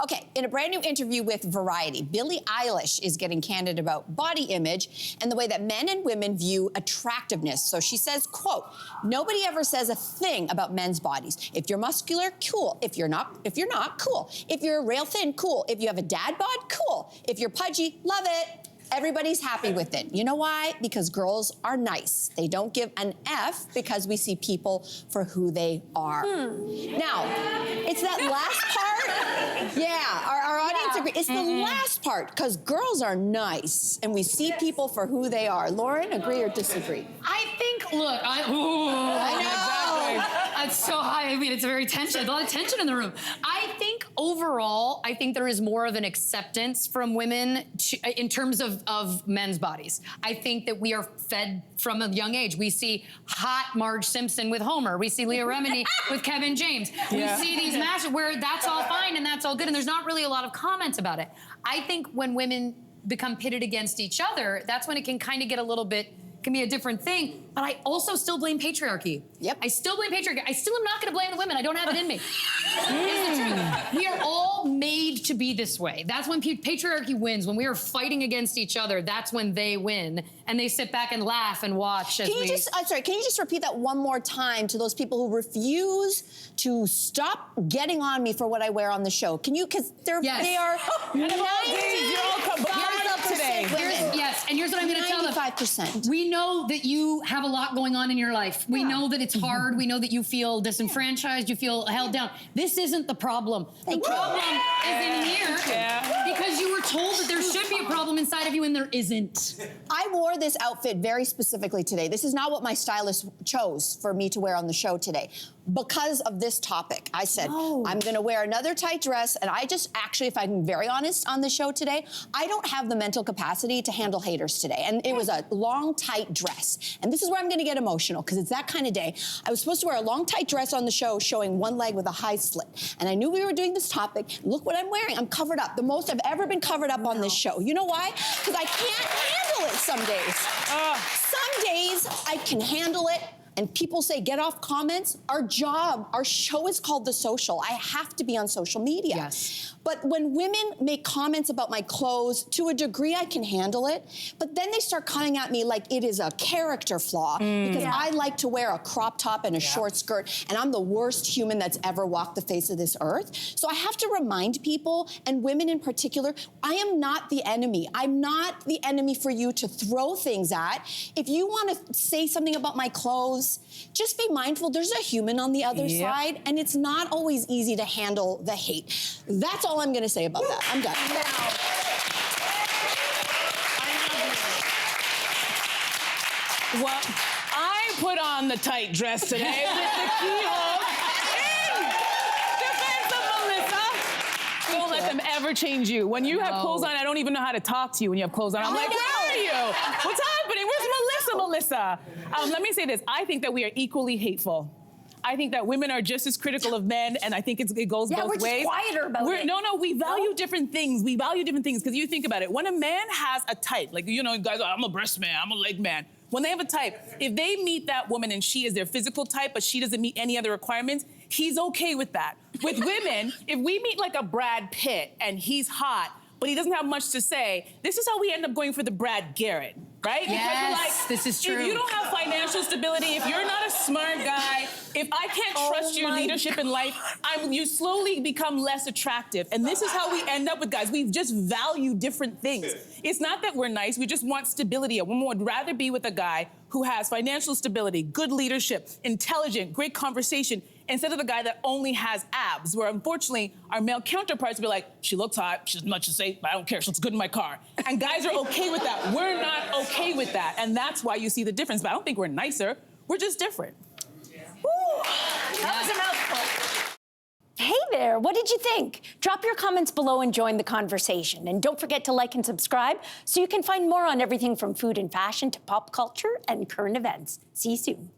Okay, in a brand new interview with Variety, Billie Eilish is getting candid about body image and the way that men and women view attractiveness. So she says, quote, "Nobody ever says a thing about men's bodies. If you're muscular, cool. If you're not, cool. If you're rail thin, cool. If you have a dad bod, cool. If you're pudgy, love it. Everybody's happy with it. You know why? Because girls are nice. They don't give an F because we see people for who they are." Now, it's that last part. Yeah, our audience agrees. It's the last part, because girls are nice and we see people for who they are. Lauren, agree or disagree? I think, look, I know. Exactly. It's so high. I mean, it's very tension. A lot of tension in the room. I think overall, I think there is more of an acceptance from women in terms of men's bodies. I think that we are fed from a young age. We see hot Marge Simpson with Homer. We see Leah Remini with Kevin James. We see these matches where that's all fine and that's all good, and there's not really a lot of comments about it. I think when women become pitted against each other, that's when it can kind of get a little bit, can be a different thing. But I also still blame patriarchy. Yep. I still blame patriarchy. I still am not gonna blame the women. I don't have it in me. It's the truth. We are all made to be this way. That's when patriarchy wins. When we are fighting against each other, that's when they win. And they sit back and laugh and watch as can you just repeat that one more time to those people who refuse to stop getting on me for what I wear on the show? Can you, because they are 95% women. Yes, and here's what I'm gonna tell them. 95%. We know that you have a lot going on in your life. We know that it's hard. We know that you feel disenfranchised. You feel held down. This isn't the problem. The problem is in here because you were told that there should be a problem inside of you and there isn't. I wore this outfit very specifically today. This is not what my stylist chose for me to wear on the show today. Because of this topic, I said, I'm gonna wear another tight dress, and I just actually, if I'm very honest on the show today, I don't have the mental capacity to handle haters today. And it was a long, tight dress. And this is where I'm gonna get emotional, because it's that kind of day. I was supposed to wear a long, tight dress on the show showing one leg with a high slit. And I knew we were doing this topic. Look what I'm wearing. I'm covered up. The most I've ever been covered up on this show. You know why? Because I can't handle it some days. Some days I can handle it. And people say, get off comments. Our job, our show is called The Social. I have to be on social media. Yes. But when women make comments about my clothes, to a degree I can handle it, but then they start coming at me like it is a character flaw because I like to wear a crop top and a short skirt, and I'm the worst human that's ever walked the face of this earth. So I have to remind people, and women in particular, I am not the enemy. I'm not the enemy for you to throw things at. If you want to say something about my clothes, just be mindful there's a human on the other side, and it's not always easy to handle the hate. That's all I'm gonna say about that. I'm done. Well, I put on the tight dress today with the keyhole in defense of Melissa. Don't let them ever change you. When you have clothes on, I don't even know how to talk to you when you have clothes on. I'm like, where are you? What's happening? Where's Melissa? Let me say this. I think that we are equally hateful. I think that women are just as critical of men, and I think it goes both ways. We're just quieter about it. No, we value different things. We value different things, because you think about it. When a man has a type, like, you know, guys, I'm a breast man, I'm a leg man. When they have a type, if they meet that woman and she is their physical type, but she doesn't meet any other requirements, he's okay with that. With women, if we meet like a Brad Pitt and he's hot, but he doesn't have much to say, this is how we end up going for the Brad Garrett, right? Yes, because we're like, this is true. If you don't have financial stability, if you're not a smart guy, if I can't trust your leadership in life, you slowly become less attractive. And this is how we end up with guys. We just value different things. It's not that we're nice, we just want stability. A woman would rather be with a guy who has financial stability, good leadership, intelligent, great conversation, instead of the guy that only has abs, where unfortunately our male counterparts will be like, she looks hot, she has much to say, but I don't care, she looks good in my car. And guys are okay with that. We're not okay with that, and that's why you see the difference. But I don't think we're nicer, we're just different. Ooh, that was a mouthful. Hey there, what did you think? Drop your comments below and join the conversation. And don't forget to like and subscribe so you can find more on everything from food and fashion to pop culture and current events. See you soon.